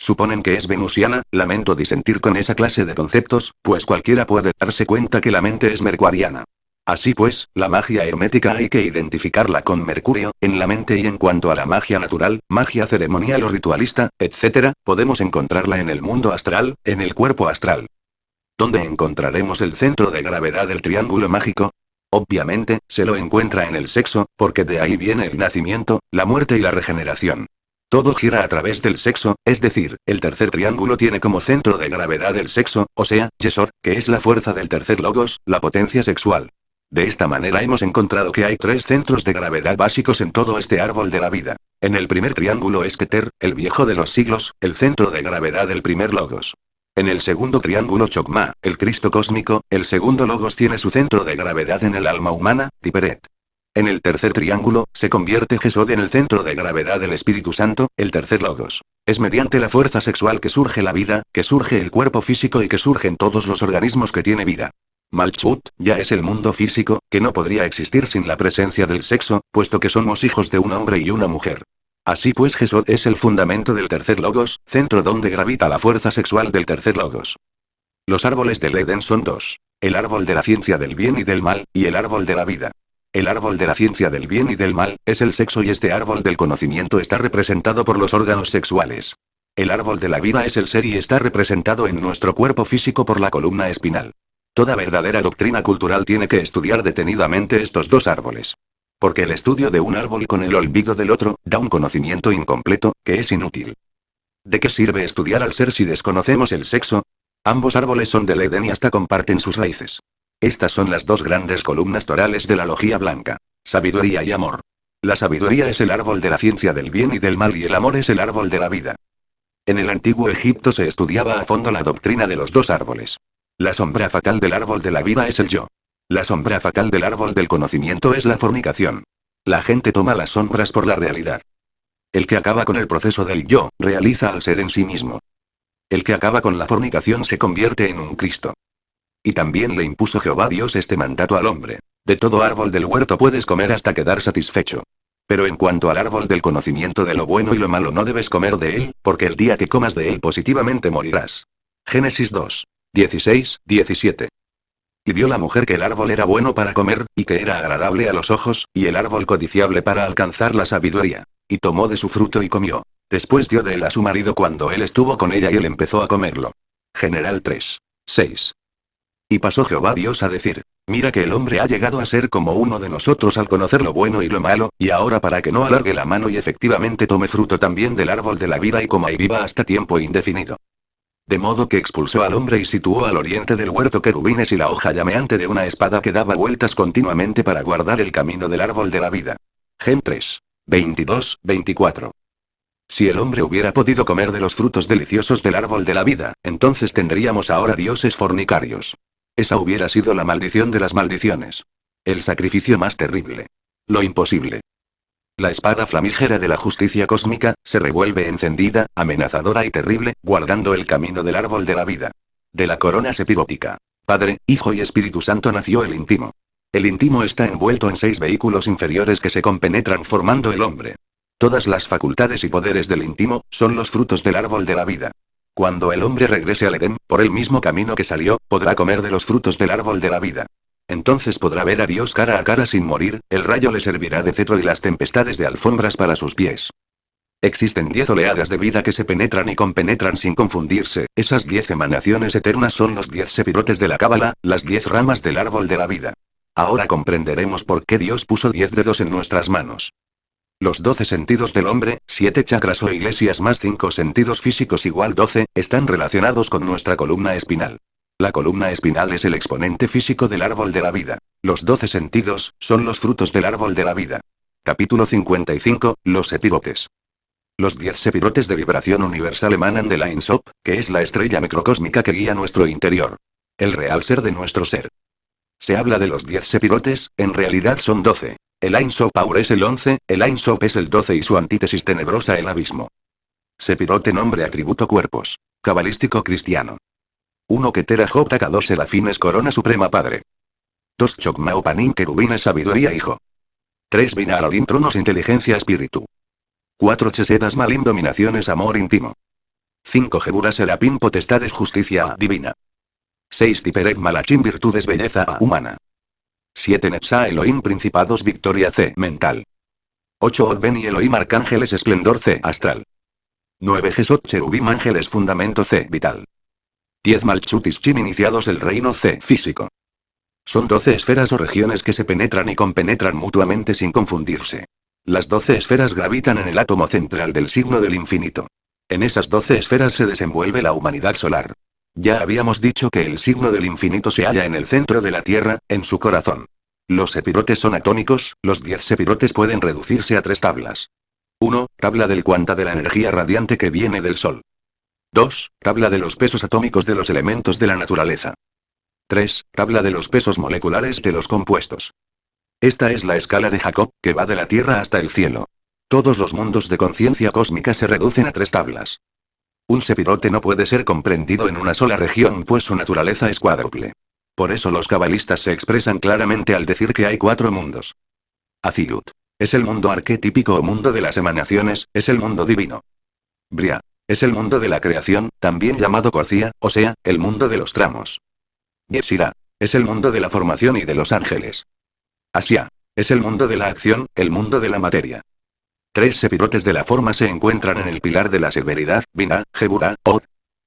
suponen que es venusiana. Lamento disentir con esa clase de conceptos, pues cualquiera puede darse cuenta que la mente es mercuriana. Así pues, la magia hermética hay que identificarla con Mercurio, en la mente, y en cuanto a la magia natural, magia ceremonial o ritualista, etc., podemos encontrarla en el mundo astral, en el cuerpo astral. ¿Dónde encontraremos el centro de gravedad del triángulo mágico? Obviamente, se lo encuentra en el sexo, porque de ahí viene el nacimiento, la muerte y la regeneración. Todo gira a través del sexo, es decir, el tercer triángulo tiene como centro de gravedad el sexo, o sea, Yesod, que es la fuerza del tercer logos, la potencia sexual. De esta manera hemos encontrado que hay tres centros de gravedad básicos en todo este árbol de la vida. En el primer triángulo es Keter, el viejo de los siglos, el centro de gravedad del primer logos. En el segundo triángulo Chokmah, el Cristo cósmico, el segundo logos tiene su centro de gravedad en el alma humana, Tiperet. En el tercer triángulo, se convierte Jesod en el centro de gravedad del Espíritu Santo, el tercer logos. Es mediante la fuerza sexual que surge la vida, que surge el cuerpo físico y que surgen todos los organismos que tiene vida. Malchut, ya es el mundo físico, que no podría existir sin la presencia del sexo, puesto que somos hijos de un hombre y una mujer. Así pues, Jesod es el fundamento del tercer logos, centro donde gravita la fuerza sexual del tercer logos. Los árboles del Edén son dos: el árbol de la ciencia del bien y del mal, y el árbol de la vida. El árbol de la ciencia del bien y del mal es el sexo, y este árbol del conocimiento está representado por los órganos sexuales. El árbol de la vida es el ser y está representado en nuestro cuerpo físico por la columna espinal. Toda verdadera doctrina cultural tiene que estudiar detenidamente estos dos árboles. Porque el estudio de un árbol con el olvido del otro, da un conocimiento incompleto, que es inútil. ¿De qué sirve estudiar al ser si desconocemos el sexo? Ambos árboles son del Edén y hasta comparten sus raíces. Estas son las dos grandes columnas torales de la logía blanca: sabiduría y amor. La sabiduría es el árbol de la ciencia del bien y del mal, y el amor es el árbol de la vida. En el antiguo Egipto se estudiaba a fondo la doctrina de los dos árboles. La sombra fatal del árbol de la vida es el yo. La sombra fatal del árbol del conocimiento es la fornicación. La gente toma las sombras por la realidad. El que acaba con el proceso del yo, realiza al ser en sí mismo. El que acaba con la fornicación se convierte en un Cristo. Y también le impuso Jehová Dios este mandato al hombre: de todo árbol del huerto puedes comer hasta quedar satisfecho. Pero en cuanto al árbol del conocimiento de lo bueno y lo malo no debes comer de él, porque el día que comas de él positivamente morirás. Génesis 2. 16, 17. Y vio la mujer que el árbol era bueno para comer, y que era agradable a los ojos, y el árbol codiciable para alcanzar la sabiduría. Y tomó de su fruto y comió. Después dio de él a su marido cuando él estuvo con ella, y él empezó a comerlo. General 3. 6. Y pasó Jehová Dios a decir: mira que el hombre ha llegado a ser como uno de nosotros al conocer lo bueno y lo malo, y ahora para que no alargue la mano y efectivamente tome fruto también del árbol de la vida y coma y viva hasta tiempo indefinido. De modo que expulsó al hombre y situó al oriente del huerto querubines y la hoja llameante de una espada que daba vueltas continuamente para guardar el camino del árbol de la vida. Gen 3. 22, 24. Si el hombre hubiera podido comer de los frutos deliciosos del árbol de la vida, entonces tendríamos ahora dioses fornicarios. Esa hubiera sido la maldición de las maldiciones. El sacrificio más terrible. Lo imposible. La espada flamígera de la justicia cósmica, se revuelve encendida, amenazadora y terrible, guardando el camino del árbol de la vida. De la corona sepibótica, Padre, Hijo y Espíritu Santo nació el íntimo. El íntimo está envuelto en 6 vehículos inferiores que se compenetran formando el hombre. Todas las facultades y poderes del íntimo, son los frutos del árbol de la vida. Cuando el hombre regrese al Edén, por el mismo camino que salió, podrá comer de los frutos del árbol de la vida. Entonces podrá ver a Dios cara a cara sin morir, el rayo le servirá de cetro y las tempestades de alfombras para sus pies. Existen 10 oleadas de vida que se penetran y compenetran sin confundirse. Esas 10 emanaciones eternas son los 10 sepirotes de la Cábala, las 10 ramas del árbol de la vida. Ahora comprenderemos por qué Dios puso 10 dedos en nuestras manos. Los 12 sentidos del hombre, 7 chakras o iglesias más 5 sentidos físicos igual 12, están relacionados con nuestra columna espinal. La columna espinal es el exponente físico del árbol de la vida. Los 12 sentidos, son los frutos del árbol de la vida. Capítulo 55, los sepirotes. Los 10 sepirotes de vibración universal emanan de la Ein Sof, que es la estrella microcósmica que guía nuestro interior. El real ser de nuestro ser. Se habla de los 10 sepirotes, en realidad son 12. El Ein Sof Aur es el 11, el Ein Sof es el 12 y su antítesis tenebrosa el abismo. Sepirote nombre atributo cuerpos. Cabalístico cristiano. 1 Ketera J 2 Serafines corona suprema padre. 2 Chokmah Panim querubines sabiduría hijo. 3 Binah Alorim tronos inteligencia espíritu. 4 Chesetas Malim dominaciones amor íntimo. 5 Gebura Serapín Potestades Justicia A Divina. 6 Tiperet Malachim Virtudes Belleza A Humana. 7 Netza Elohim Principados Victoria C Mental. 8 Odbeni Elohim Arcángeles Esplendor C Astral. 9 Gesot Cherubim Ángeles Fundamento C Vital. 10 Malchut Ischim Iniciados del Reino C Físico. Son 12 esferas o regiones que se penetran y compenetran mutuamente sin confundirse. Las 12 esferas gravitan en el átomo central del signo del infinito. En esas 12 esferas se desenvuelve la humanidad solar. Ya habíamos dicho que el signo del infinito se halla en el centro de la Tierra, en su corazón. Los sepirotes son atómicos, los 10 sepirotes pueden reducirse a 3 tablas. 1. Tabla del cuanta de la energía radiante que viene del Sol. 2. Tabla de los pesos atómicos de los elementos de la naturaleza. 3. Tabla de los pesos moleculares de los compuestos. Esta es la escala de Jacob, que va de la Tierra hasta el cielo. Todos los mundos de conciencia cósmica se reducen a 3 tablas. Un sepirote no puede ser comprendido en una sola región, pues su naturaleza es cuádruple. Por eso los cabalistas se expresan claramente al decir que hay 4 mundos. Azilut. Es el mundo arquetípico o mundo de las emanaciones, es el mundo divino. Bria. Es el mundo de la creación, también llamado Corcía, o sea, el mundo de los tramos. Yesirá. Es el mundo de la formación y de los ángeles. Asia. Es el mundo de la acción, el mundo de la materia. 3 sepirotes de la forma se encuentran en el pilar de la severidad, Binah, Geburah, Od.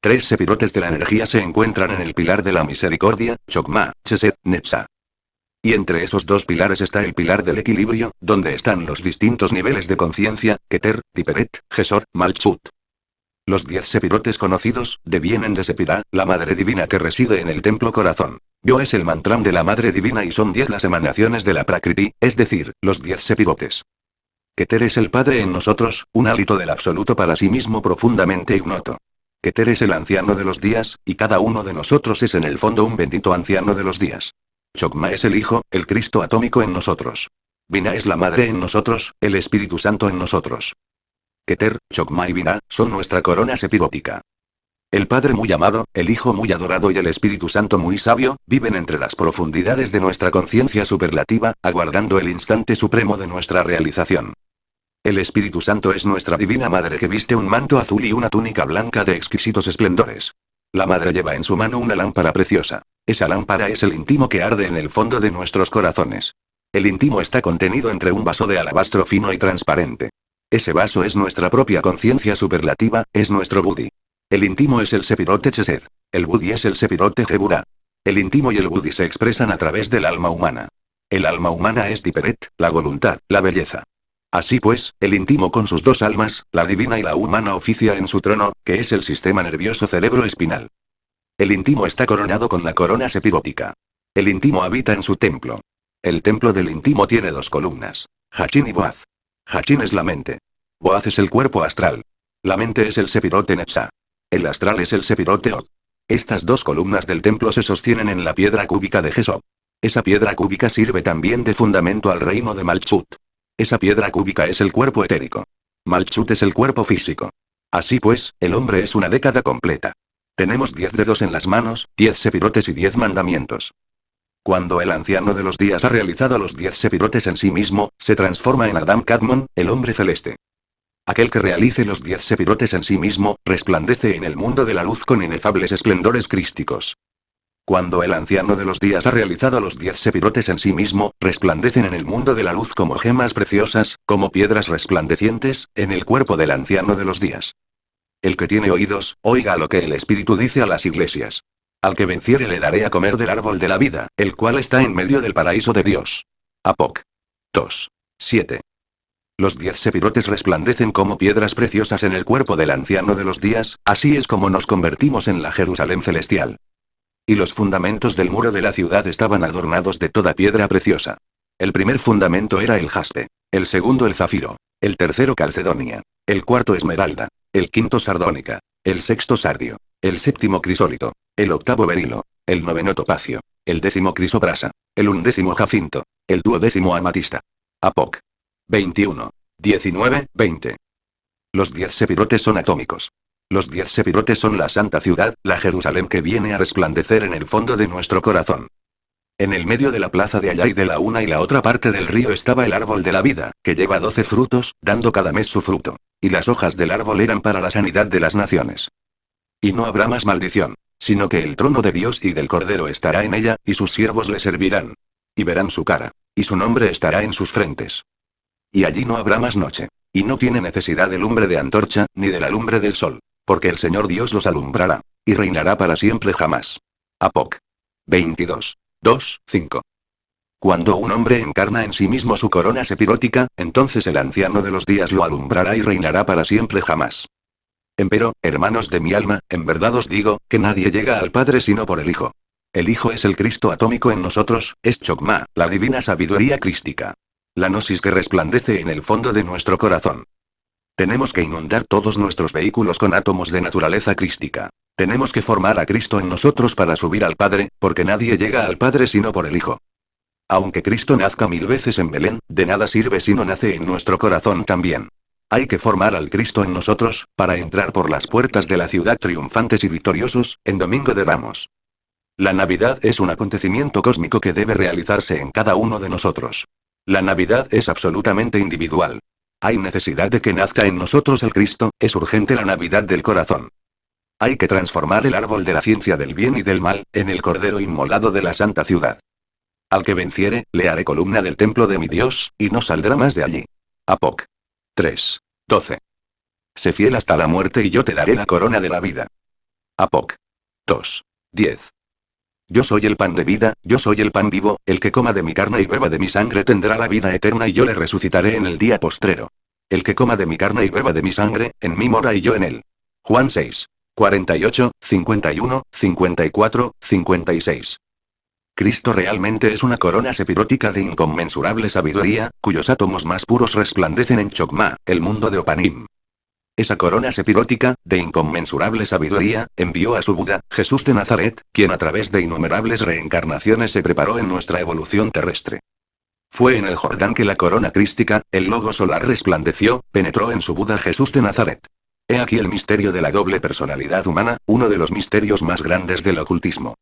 3 sepirotes de la energía se encuentran en el pilar de la misericordia, Chokmah, Chesed, Netza. Y entre esos 2 pilares está el pilar del equilibrio, donde están los distintos niveles de conciencia, Keter, Tiperet, Gesor, Malchut. Los 10 sepirotes conocidos, devienen de Sepirá, la Madre Divina que reside en el templo corazón. Yo es el mantram de la Madre Divina y son 10 las emanaciones de la Prakriti, es decir, los 10 sepirotes. Keter es el Padre en nosotros, un hálito del absoluto para sí mismo profundamente ignoto. Keter es el anciano de los días, y cada uno de nosotros es en el fondo un bendito anciano de los días. Chokmah es el Hijo, el Cristo atómico en nosotros. Binah es la Madre en nosotros, el Espíritu Santo en nosotros. Keter, Chokmah y Binah, son nuestra corona sepirótica. El Padre muy amado, el Hijo muy adorado y el Espíritu Santo muy sabio, viven entre las profundidades de nuestra conciencia superlativa, aguardando el instante supremo de nuestra realización. El Espíritu Santo es nuestra Divina Madre que viste un manto azul y una túnica blanca de exquisitos esplendores. La Madre lleva en su mano una lámpara preciosa. Esa lámpara es el íntimo que arde en el fondo de nuestros corazones. El íntimo está contenido entre un vaso de alabastro fino y transparente. Ese vaso es nuestra propia conciencia superlativa, es nuestro Budi. El íntimo es el sepirote Chesed. El Budi es el sepirote Geburah. El íntimo y el Budi se expresan a través del alma humana. El alma humana es Tiperet, la voluntad, la belleza. Así pues, el íntimo con sus 2 almas, la divina y la humana oficia en su trono, que es el sistema nervioso cerebro espinal. El íntimo está coronado con la corona sepirótica. El íntimo habita en su templo. El templo del íntimo tiene 2 columnas. Hachin y Boaz. Hachin es la mente. Boaz es el cuerpo astral. La mente es el sepirote Netza. El astral es el sepirote Od. Estas 2 columnas del templo se sostienen en la piedra cúbica de Jesop. Esa piedra cúbica sirve también de fundamento al reino de Malchut. Esa piedra cúbica es el cuerpo etérico. Malchut es el cuerpo físico. Así pues, el hombre es una década completa. Tenemos 10 dedos en las manos, 10 sepirotes y 10 mandamientos. Cuando el anciano de los días ha realizado los 10 sepirotes en sí mismo, se transforma en Adam Kadmon, el hombre celeste. Aquel que realice los 10 sepirotes en sí mismo, resplandece en el mundo de la luz con inefables esplendores crísticos. Cuando el anciano de los días ha realizado los 10 sepirotes en sí mismo, resplandecen en el mundo de la luz como gemas preciosas, como piedras resplandecientes, en el cuerpo del anciano de los días. El que tiene oídos, oiga lo que el Espíritu dice a las iglesias. Al que venciere le daré a comer del árbol de la vida, el cual está en medio del paraíso de Dios. Apoc. 2. 7. Los 10 sepirotes resplandecen como piedras preciosas en el cuerpo del anciano de los días, así es como nos convertimos en la Jerusalén celestial. Y los fundamentos del muro de la ciudad estaban adornados de toda piedra preciosa. El primer fundamento era el jaspe, el segundo el zafiro, el tercero calcedonia, el cuarto esmeralda, el quinto sardónica, el sexto sardio, el séptimo crisólito, el octavo berilo, el noveno topacio, el 10º crisoprasa, el 11º jacinto, el 12º amatista. Apoc. 21, 19, 20. Los 10 sepirotes son atómicos. Los 10 sepirotes son la santa ciudad, la Jerusalén que viene a resplandecer en el fondo de nuestro corazón. En el medio de la plaza de allá y de la una y la otra parte del río estaba el árbol de la vida, que lleva 12 frutos, dando cada mes su fruto. Y las hojas del árbol eran para la sanidad de las naciones. Y no habrá más maldición, sino que el trono de Dios y del Cordero estará en ella, y sus siervos le servirán. Y verán su cara, y su nombre estará en sus frentes. Y allí no habrá más noche. Y no tiene necesidad de lumbre de antorcha, ni de la lumbre del sol. Porque el Señor Dios los alumbrará, y reinará para siempre jamás. Apoc. 22. 2, 5. Cuando un hombre encarna en sí mismo su corona sepirótica, entonces el anciano de los días lo alumbrará y reinará para siempre jamás. Empero, hermanos de mi alma, en verdad os digo, que nadie llega al Padre sino por el Hijo. El Hijo es el Cristo atómico en nosotros, es Chokmah, la divina sabiduría crística. La gnosis que resplandece en el fondo de nuestro corazón. Tenemos que inundar todos nuestros vehículos con átomos de naturaleza crística. Tenemos que formar a Cristo en nosotros para subir al Padre, porque nadie llega al Padre sino por el Hijo. Aunque Cristo nazca 1000 veces en Belén, de nada sirve si no nace en nuestro corazón también. Hay que formar al Cristo en nosotros, para entrar por las puertas de la ciudad triunfantes y victoriosos, en Domingo de Ramos. La Navidad es un acontecimiento cósmico que debe realizarse en cada uno de nosotros. La Navidad es absolutamente individual. Hay necesidad de que nazca en nosotros el Cristo, es urgente la Navidad del corazón. Hay que transformar el árbol de la ciencia del bien y del mal, en el cordero inmolado de la santa ciudad. Al que venciere, le haré columna del templo de mi Dios, y no saldrá más de allí. Apoc. 3. 12. Sé fiel hasta la muerte y yo te daré la corona de la vida. Apoc. 2. 10. Yo soy el pan de vida, yo soy el pan vivo, el que coma de mi carne y beba de mi sangre tendrá la vida eterna y yo le resucitaré en el día postrero. El que coma de mi carne y beba de mi sangre, en mí mora y yo en él. Juan 6. 48, 51, 54, 56. Cristo realmente es una corona sepirótica de inconmensurable sabiduría, cuyos átomos más puros resplandecen en Chokmah, el mundo de Opanim. Esa corona sepirótica, de inconmensurable sabiduría, envió a su Buda, Jesús de Nazaret, quien a través de innumerables reencarnaciones se preparó en nuestra evolución terrestre. Fue en el Jordán que la corona crística, el logo solar resplandeció, penetró en su Buda Jesús de Nazaret. He aquí el misterio de la doble personalidad humana, uno de los misterios más grandes del ocultismo.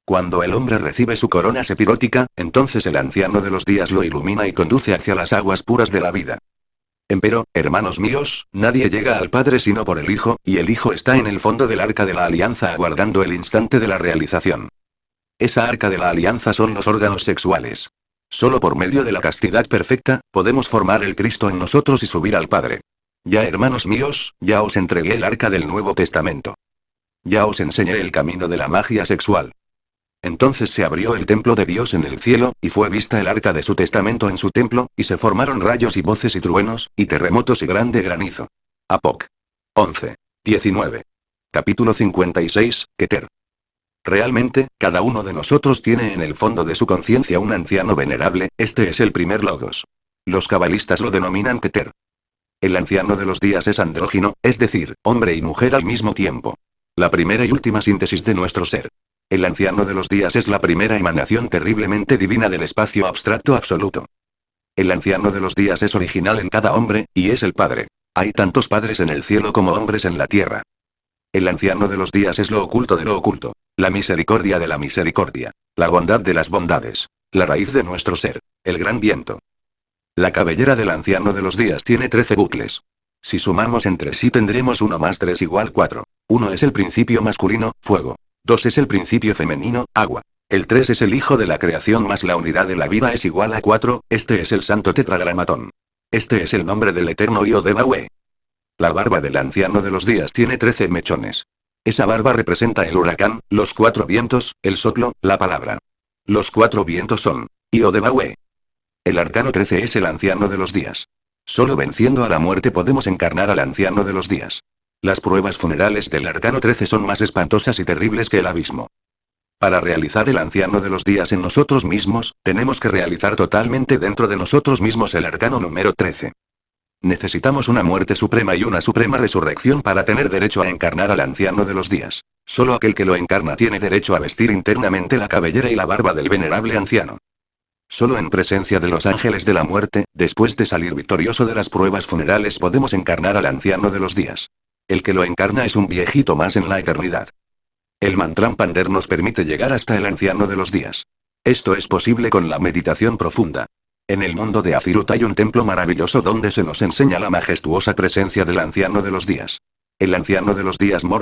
Cuando el hombre recibe su corona sepirótica, entonces el anciano de los días lo ilumina y conduce hacia las aguas puras de la vida. Empero, hermanos míos, nadie llega al Padre sino por el Hijo, y el Hijo está en el fondo del arca de la alianza aguardando el instante de la realización. Esa arca de la alianza son los órganos sexuales. Solo por medio de la castidad perfecta, podemos formar el Cristo en nosotros y subir al Padre. Ya hermanos míos, ya os entregué el arca del Nuevo Testamento. Ya os enseñé el camino de la magia sexual. Entonces se abrió el templo de Dios en el cielo, y fue vista el arca de su testamento en su templo, y se formaron rayos y voces y truenos, y terremotos y grande granizo. Apoc. 11. 19. Capítulo 56, Keter. Realmente, cada uno de nosotros tiene en el fondo de su conciencia un anciano venerable, este es el primer logos. Los cabalistas lo denominan Keter. El anciano de los días es andrógino, es decir, hombre y mujer al mismo tiempo. La primera y última síntesis de nuestro ser. El anciano de los días es la primera emanación terriblemente divina del espacio abstracto absoluto. El anciano de los días es original en cada hombre, y es el Padre. Hay tantos padres en el cielo como hombres en la tierra. El anciano de los días es lo oculto de lo oculto, la misericordia de la misericordia, la bondad de las bondades, la raíz de nuestro ser, el gran viento. La cabellera del anciano de los días tiene 13 bucles. Si sumamos entre sí tendremos 1 más 3 igual 4. 1 es el principio masculino, fuego. 2 es el principio femenino, agua. El 3 es el hijo de la creación más la unidad de la vida es igual a 4, este es el santo tetragramatón. Este es el nombre del eterno Yodebahue. La barba del anciano de los días tiene 13 mechones. Esa barba representa el huracán, los 4 vientos, el soplo, la palabra. Los 4 vientos son Yodebahue. El arcano 13 es el anciano de los días. Solo venciendo a la muerte podemos encarnar al anciano de los días. Las pruebas funerales del arcano 13 son más espantosas y terribles que el abismo. Para realizar el anciano de los días en nosotros mismos, tenemos que realizar totalmente dentro de nosotros mismos el arcano número 13. Necesitamos una muerte suprema y una suprema resurrección para tener derecho a encarnar al anciano de los días. Solo aquel que lo encarna tiene derecho a vestir internamente la cabellera y la barba del venerable anciano. Solo en presencia de los ángeles de la muerte, después de salir victorioso de las pruebas funerales podemos encarnar al anciano de los días. El que lo encarna es un viejito más en la eternidad. El Mantram Pander nos permite llegar hasta el anciano de los días. Esto es posible con la meditación profunda. En el mundo de Azirut hay un templo maravilloso donde se nos enseña la majestuosa presencia del anciano de los días. El anciano de los días mora